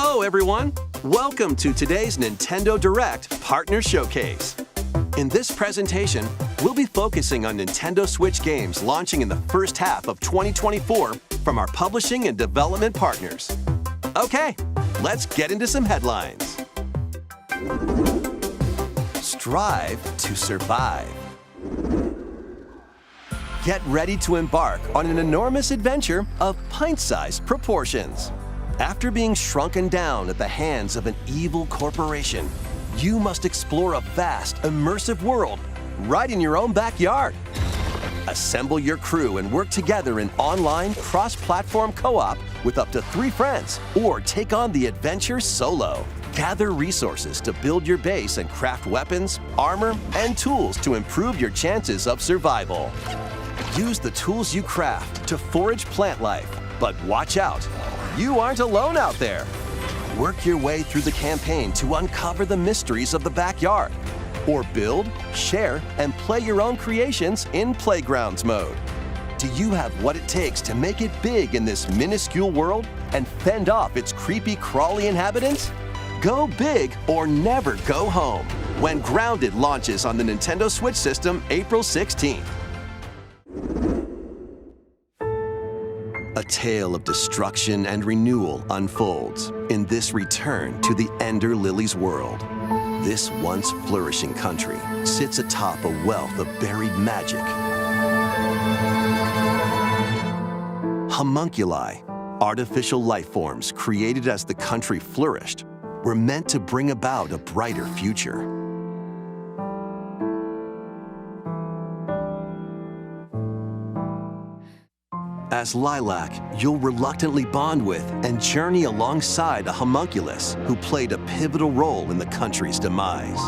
Hello, everyone. Welcome to today's Nintendo Direct Partner Showcase. In this presentation, we'll be focusing on Nintendo Switch games launching in the first half of 2024 from our publishing and development partners. Okay, let's get into some headlines. Strive to survive. Get ready to embark on an enormous adventure of pint-sized proportions. After being shrunken down at the hands of an evil corporation, you must explore a vast, immersive world right in your own backyard. Assemble your crew and work together in online, cross-platform co-op with up to 3 friends, or take on the adventure solo. Gather resources to build your base and craft weapons, armor, and tools to improve your chances of survival. Use the tools you craft to forage plant life, but watch out, you aren't alone out there. Work your way through the campaign to uncover the mysteries of the backyard, or build, share, and play your own creations in Playgrounds mode. Do you have what it takes to make it big in this minuscule world and fend off its creepy, crawly inhabitants? Go big or never go home when Grounded launches on the Nintendo Switch system April 16th. A tale of destruction and renewal unfolds in this return to the Ender Lilies world. This once flourishing country sits atop a wealth of buried magic. Homunculi, artificial life forms created as the country flourished, were meant to bring about a brighter future. As Lilac, you'll reluctantly bond with and journey alongside a homunculus who played a pivotal role in the country's demise.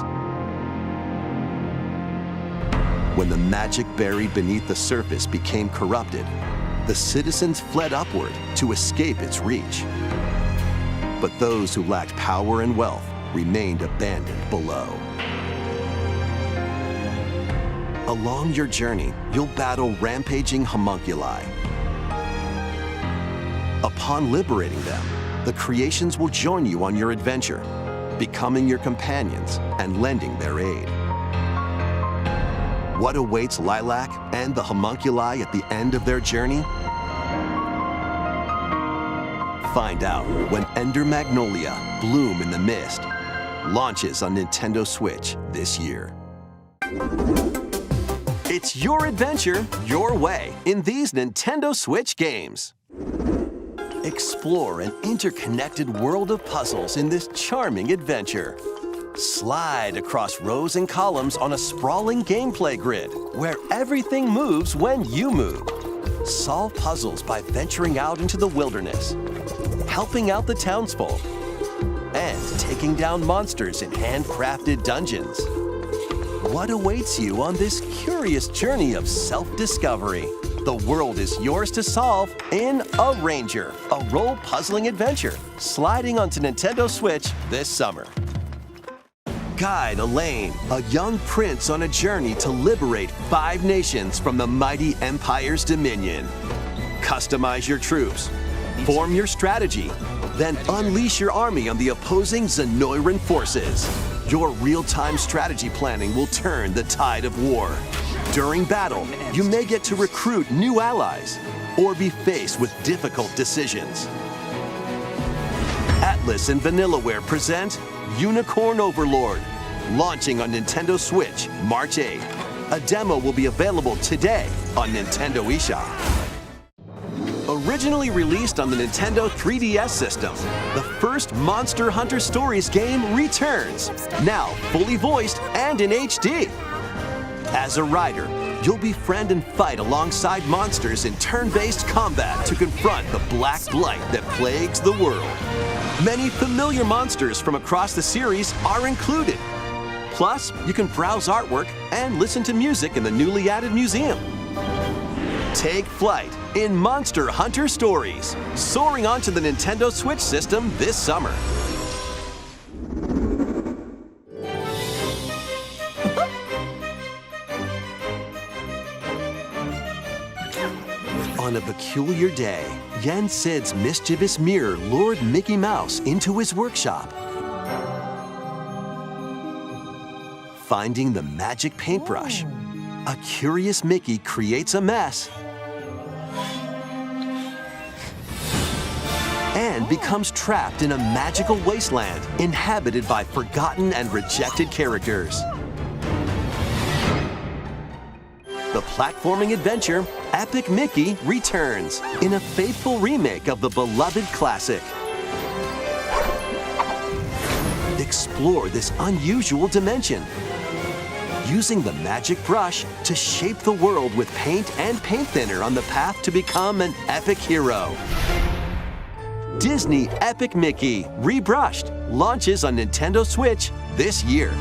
When the magic buried beneath the surface became corrupted, the citizens fled upward to escape its reach. But those who lacked power and wealth remained abandoned below. Along your journey, you'll battle rampaging homunculi. Upon liberating them, the creations will join you on your adventure, becoming your companions and lending their aid. What awaits Lilac and the homunculi at the end of their journey? Find out when Ender Magnolia, Bloom in the Mist, launches on Nintendo Switch this year. It's your adventure, your way, in these Nintendo Switch games. Explore an interconnected world of puzzles in this charming adventure. Slide across rows and columns on a sprawling gameplay grid where everything moves when you move. Solve puzzles by venturing out into the wilderness, helping out the townsfolk, and taking down monsters in handcrafted dungeons. What awaits you on this curious journey of self-discovery? The world is yours to solve in A Ranger, a role-puzzling adventure, sliding onto Nintendo Switch this summer. Guide Elaine, a young prince on a journey to liberate 5 nations from the mighty Empire's dominion. Customize your troops, form your strategy, then unleash your army on the opposing Zenoiran forces. Your real-time strategy planning will turn the tide of war. During battle, you may get to recruit new allies or be faced with difficult decisions. Atlus and Vanillaware present Unicorn Overlord, launching on Nintendo Switch March 8th. A demo will be available today on Nintendo eShop. Originally released on the Nintendo 3DS system, the first Monster Hunter Stories game returns, now fully voiced and in HD. As a rider, you'll befriend and fight alongside monsters in turn-based combat to confront the Black Blight that plagues the world. Many familiar monsters from across the series are included. Plus, you can browse artwork and listen to music in the newly added museum. Take flight in Monster Hunter Stories, soaring onto the Nintendo Switch system this summer. On a a peculiar day, Yen Sid's mischievous mirror lured Mickey Mouse into his workshop. Finding the magic paintbrush, a curious Mickey creates a mess and becomes trapped in a magical wasteland inhabited by forgotten and rejected characters. The platforming adventure, Epic Mickey, returns in a faithful remake of the beloved classic. Explore this unusual dimension, using the magic brush to shape the world with paint and paint thinner on the path to become an epic hero. Disney Epic Mickey Rebrushed launches on Nintendo Switch this year.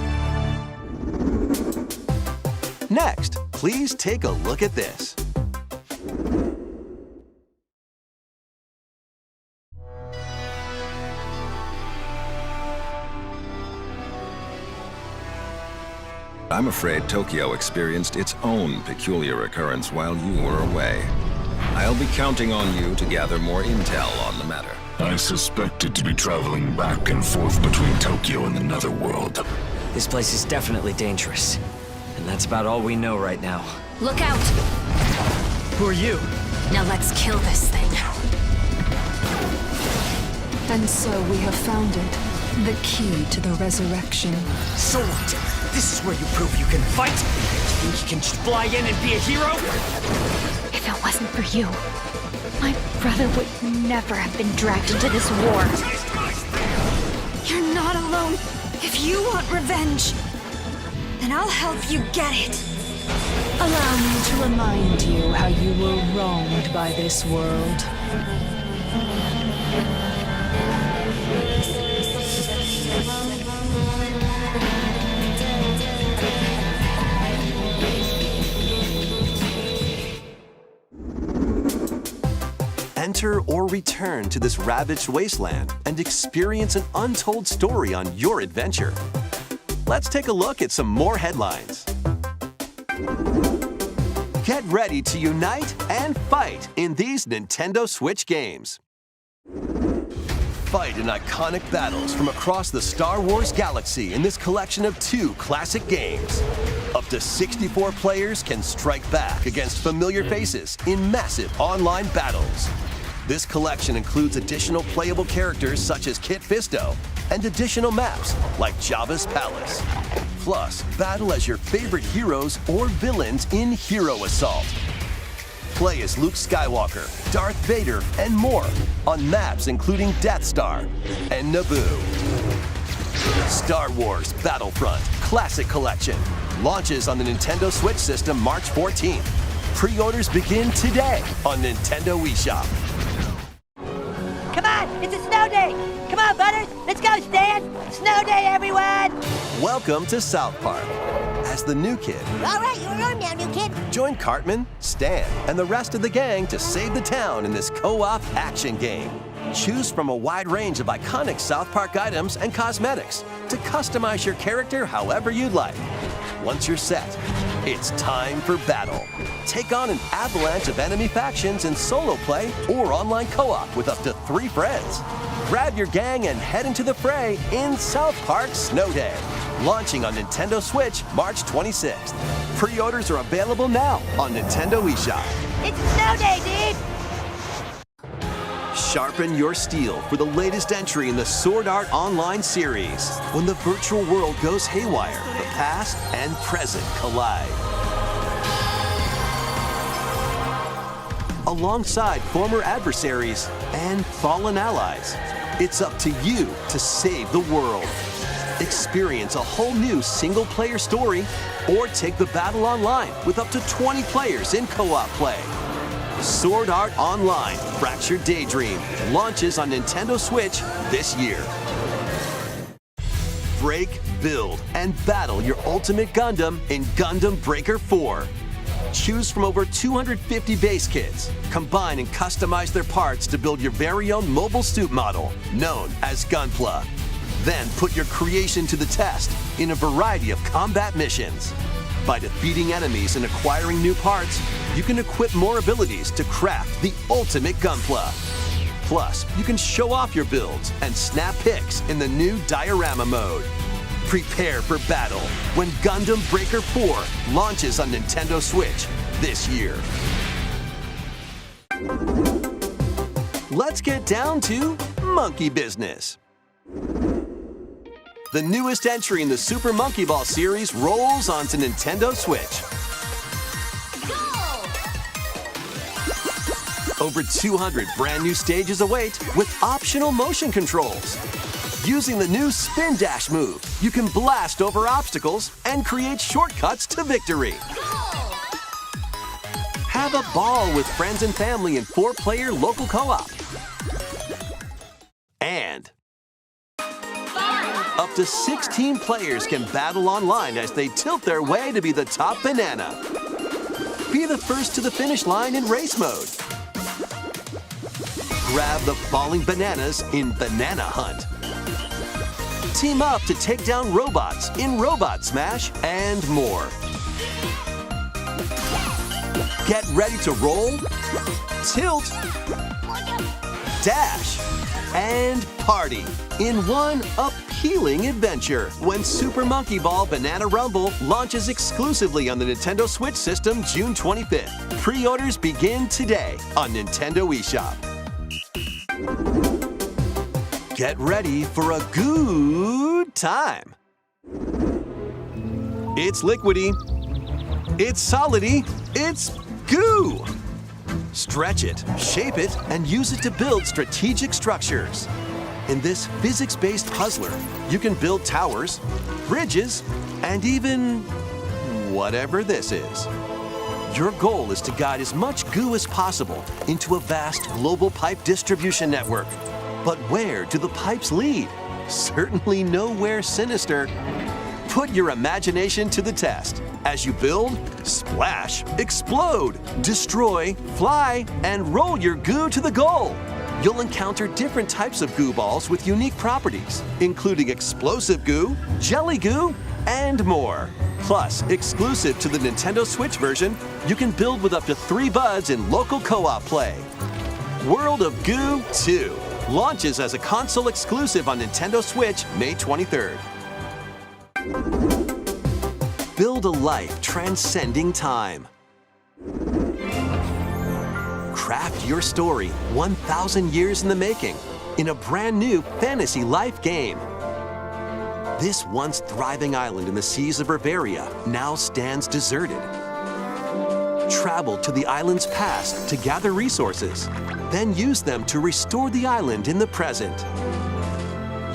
Next, please take a look at this. I'm afraid Tokyo experienced its own peculiar occurrence while you were away. I'll be counting on you to gather more intel on the matter. I suspected to be traveling back and forth between Tokyo and the Netherworld. This place is definitely dangerous. And that's about all we know right now. Look out! Who are you? Now let's kill this thing. And so we have found it. The key to the resurrection. So what? This is where you prove you can fight? You think you can just fly in and be a hero? If it wasn't for you, my brother would never have been dragged into this war. You're not alone. If you want revenge, then I'll help you get it. Allow me to remind you how you were wronged by this world. Enter or return to this ravaged wasteland and experience an untold story on your adventure. Let's take a look at some more headlines. Get ready to unite and fight in these Nintendo Switch games. Fight in iconic battles from across the Star Wars galaxy in this collection of 2 classic games. Up to 64 players can strike back against familiar faces in massive online battles. This collection includes additional playable characters such as Kit Fisto and additional maps like Jabba's Palace. Plus, battle as your favorite heroes or villains in Hero Assault. Play as Luke Skywalker, Darth Vader, and more on maps including Death Star and Naboo. Star Wars Battlefront Classic Collection launches on the Nintendo Switch system March 14th. Pre-orders begin today on Nintendo eShop. Come on, it's a snow day! Come on, Butters, let's go, Stan! Snow day, everyone! Welcome to South Park. As the new kid, All right, you're on now, new kid. join Cartman, Stan, and the rest of the gang to save the town in this co-op action game. Choose from a wide range of iconic South Park items and cosmetics to customize your character however you'd like. Once you're set, it's time for battle. Take on an avalanche of enemy factions in solo play or online co-op with up to 3 friends. Grab your gang and head into the fray in South Park Snow Day. Launching on Nintendo Switch March 26th. Pre-orders are available now on Nintendo eShop. It's a snow day, dude! Sharpen your steel for the latest entry in the Sword Art Online series. When the virtual world goes haywire, the past and present collide. Alongside former adversaries and fallen allies, it's up to you to save the world. Experience a whole new single-player story or take the battle online with up to 20 players in co-op play. Sword Art Online Fractured Daydream launches on Nintendo Switch this year. Break, build, and battle your ultimate Gundam in Gundam Breaker 4. Choose from over 250 base kits. Combine and customize their parts to build your very own mobile suit model, known as Gunpla. Then put your creation to the test in a variety of combat missions. By defeating enemies and acquiring new parts, you can equip more abilities to craft the ultimate Gunpla. Plus, you can show off your builds and snap pics in the new Diorama mode. Prepare for battle when Gundam Breaker 4 launches on Nintendo Switch this year. Let's get down to monkey business. The newest entry in the Super Monkey Ball series rolls onto Nintendo Switch. Over 200 brand new stages await with optional motion controls. Using the new Spin Dash move, you can blast over obstacles and create shortcuts to victory. Have a ball with friends and family in 4-player local co-op. And up to 16 players can battle online as they tilt their way to be the top banana. Be the first to the finish line in race mode. Grab the falling bananas in Banana Hunt. Team up to take down robots in Robot Smash and more. Get ready to roll, tilt, dash, and party in one appealing adventure when Super Monkey Ball Banana Rumble launches exclusively on the Nintendo Switch system June 25th. Pre-orders begin today on Nintendo eShop. Get ready for a good time. It's liquidy, it's solidy, it's goo. Stretch it, shape it, and use it to build strategic structures. In this physics-based puzzler, you can build towers, bridges, and even whatever this is. Your goal is to guide as much goo as possible into a vast global pipe distribution network. But where do the pipes lead? Certainly nowhere sinister. Put your imagination to the test as you build, splash, explode, destroy, fly, and roll your goo to the goal. You'll encounter different types of goo balls with unique properties, including explosive goo, jelly goo, and more. Plus, exclusive to the Nintendo Switch version, you can build with up to 3 buds in local co-op play. World of Goo 2 launches as a console exclusive on Nintendo Switch May 23rd. Build a life transcending time. Craft your story 1,000 years in the making in a brand new Fantasy Life game. This once thriving island in the seas of Bavaria now stands deserted. Travel to the island's past to gather resources, then use them to restore the island in the present.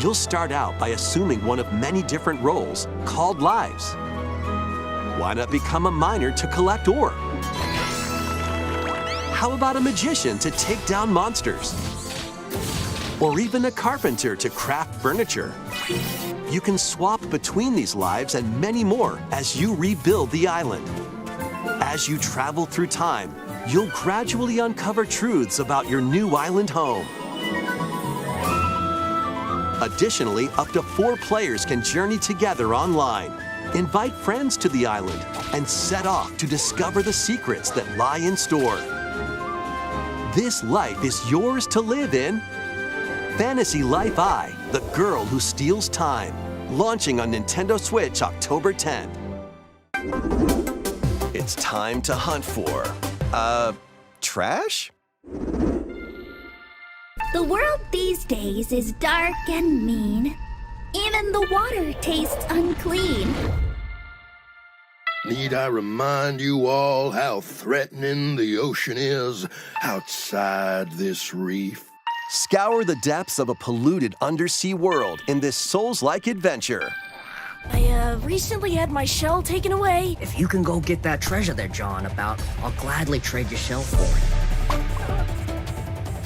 You'll start out by assuming one of many different roles called lives. Why not become a miner to collect ore? How about a magician to take down monsters? Or even a carpenter to craft furniture? You can swap between these lives and many more as you rebuild the island. As you travel through time, you'll gradually uncover truths about your new island home. Additionally, up to 4 players can journey together online, invite friends to the island, and set off to discover the secrets that lie in store. This life is yours to live in. Fantasy Life I, the Girl Who Steals Time, launching on Nintendo Switch October 10th. It's time to hunt for, trash? The world these days is dark and mean. Even the water tastes unclean. Need I remind you all how threatening the ocean is outside this reef? Scour the depths of a polluted undersea world in this Souls-like adventure. I recently had my shell taken away. If you can go get that treasure they're jawing about, I'll gladly trade your shell for it.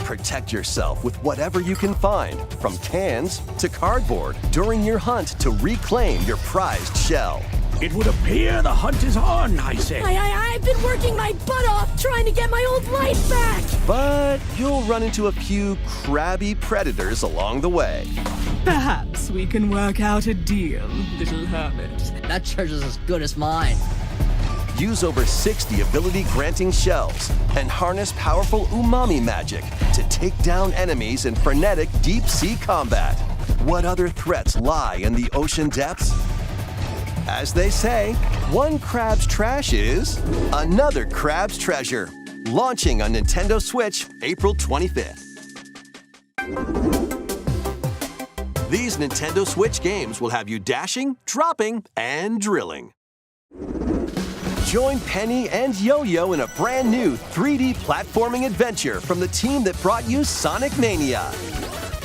Protect yourself with whatever you can find, from cans to cardboard, during your hunt to reclaim your prized shell. It would appear the hunt is on, I say. I've been working my butt off trying to get my old life back. But you'll run into a few crabby predators along the way. Perhaps we can work out a deal, little hermit. That treasure's as good as mine. Use over 60 ability-granting shells and harness powerful umami magic to take down enemies in frenetic deep-sea combat. What other threats lie in the ocean depths? As they say, one crab's trash is another crab's treasure. Launching on Nintendo Switch April 25th. These Nintendo Switch games will have you dashing, dropping, and drilling. Join Penny and Yo-Yo in a brand new 3D platforming adventure from the team that brought you Sonic Mania.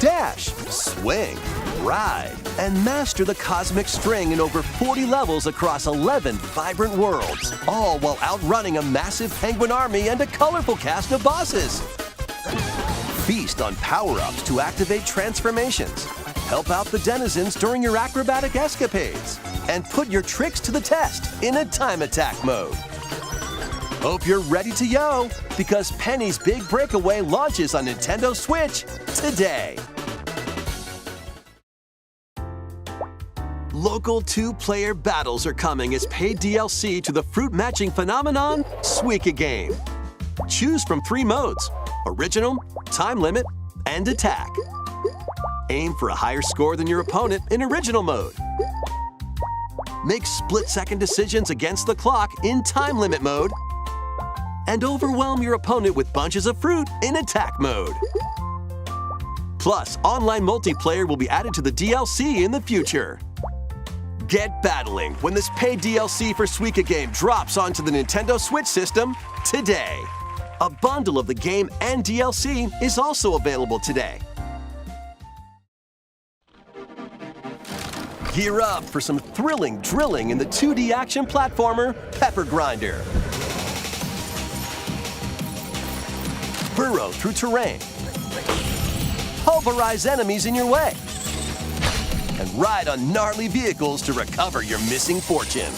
Dash, swing, ride, and master the cosmic string in over 40 levels across 11 vibrant worlds, all while outrunning a massive penguin army and a colorful cast of bosses. Feast on power-ups to activate transformations, help out the denizens during your acrobatic escapades, and put your tricks to the test in a time attack mode. Hope you're ready to yo, because Penny's Big Breakaway launches on Nintendo Switch today. Local 2-player battles are coming as paid DLC to the fruit matching phenomenon, Suika Game. Choose from 3 modes: Original, Time Limit, and Attack. Aim for a higher score than your opponent in Original mode. Make split-second decisions against the clock in Time Limit mode. And overwhelm your opponent with bunches of fruit in Attack mode. Plus, online multiplayer will be added to the DLC in the future. Get battling when this paid DLC for Suika Game drops onto the Nintendo Switch system today. A bundle of the game and DLC is also available today. Gear up for some thrilling drilling in the 2D action platformer, Pepper Grinder. Burrow through terrain. Pulverize enemies in your way. And ride on gnarly vehicles to recover your missing fortune.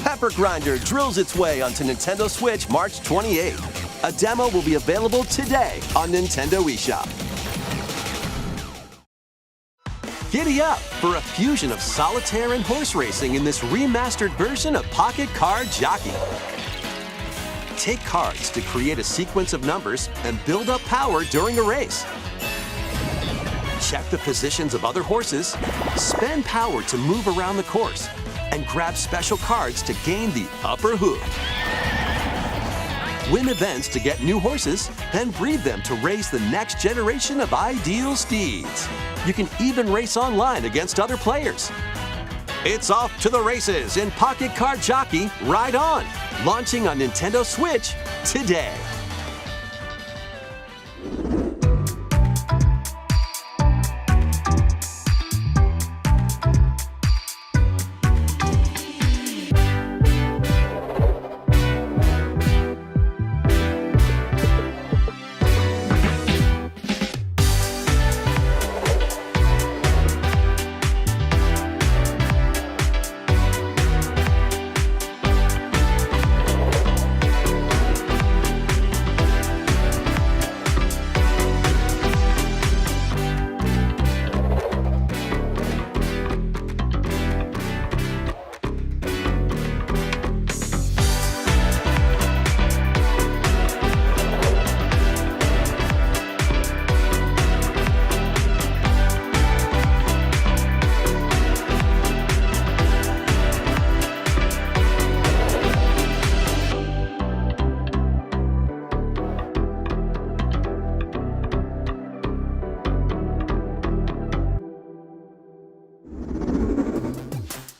Pepper Grinder drills its way onto Nintendo Switch March 28th. A demo will be available today on Nintendo eShop. Giddy up for a fusion of solitaire and horse racing in this remastered version of Pocket Card Jockey. Take cards to create a sequence of numbers and build up power during a race. Check the positions of other horses, spend power to move around the course, and grab special cards to gain the upper hoof. Win events to get new horses, then breed them to raise the next generation of ideal steeds. You can even race online against other players. It's off to the races in Pocket Card Jockey Ride On, launching on Nintendo Switch today.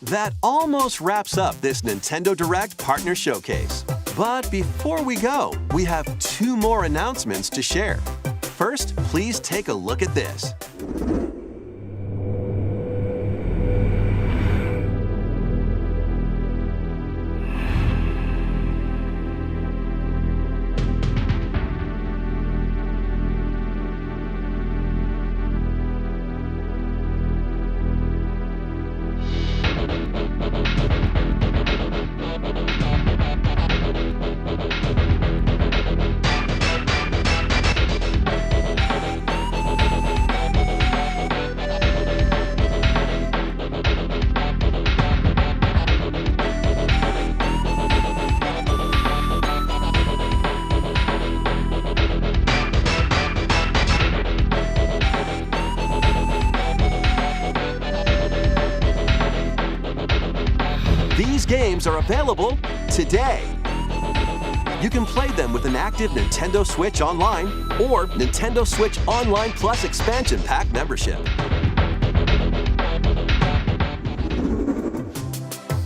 That almost wraps up this Nintendo Direct Partner Showcase. But before we go, we have 2 more announcements to share. First, please take a look at this. These games are available today. You can play them with an active Nintendo Switch Online or Nintendo Switch Online Plus Expansion Pack membership.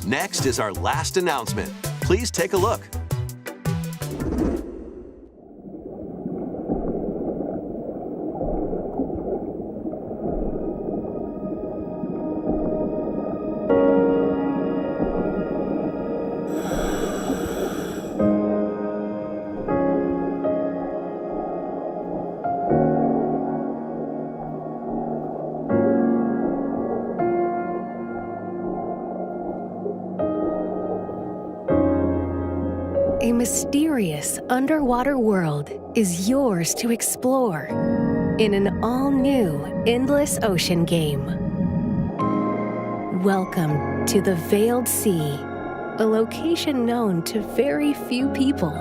Next is our last announcement. Please take a look. A mysterious underwater world is yours to explore in an all-new Endless Ocean game. Welcome to the Veiled Sea, a location known to very few people.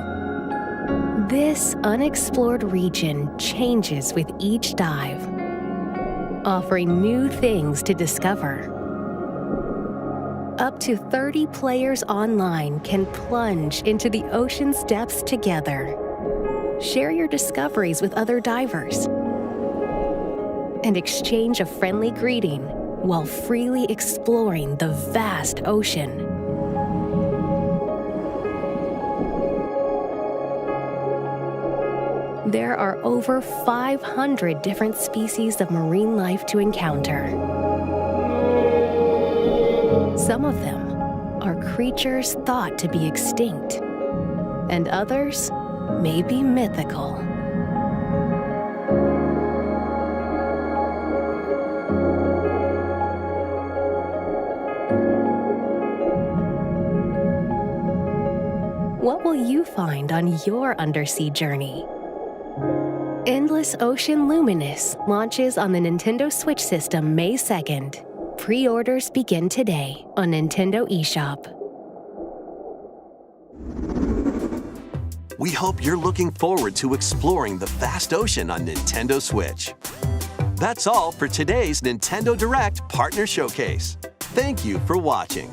This unexplored region changes with each dive, offering new things to discover. Up to 30 players online can plunge into the ocean's depths together. Share your discoveries with other divers and exchange a friendly greeting while freely exploring the vast ocean. There are over 500 different species of marine life to encounter. Some of them are creatures thought to be extinct, and others may be mythical. What will you find on your undersea journey? Endless Ocean Luminous launches on the Nintendo Switch system May 2nd. Pre-orders begin today on Nintendo eShop. We hope you're looking forward to exploring the vast ocean on Nintendo Switch. That's all for today's Nintendo Direct Partner Showcase. Thank you for watching.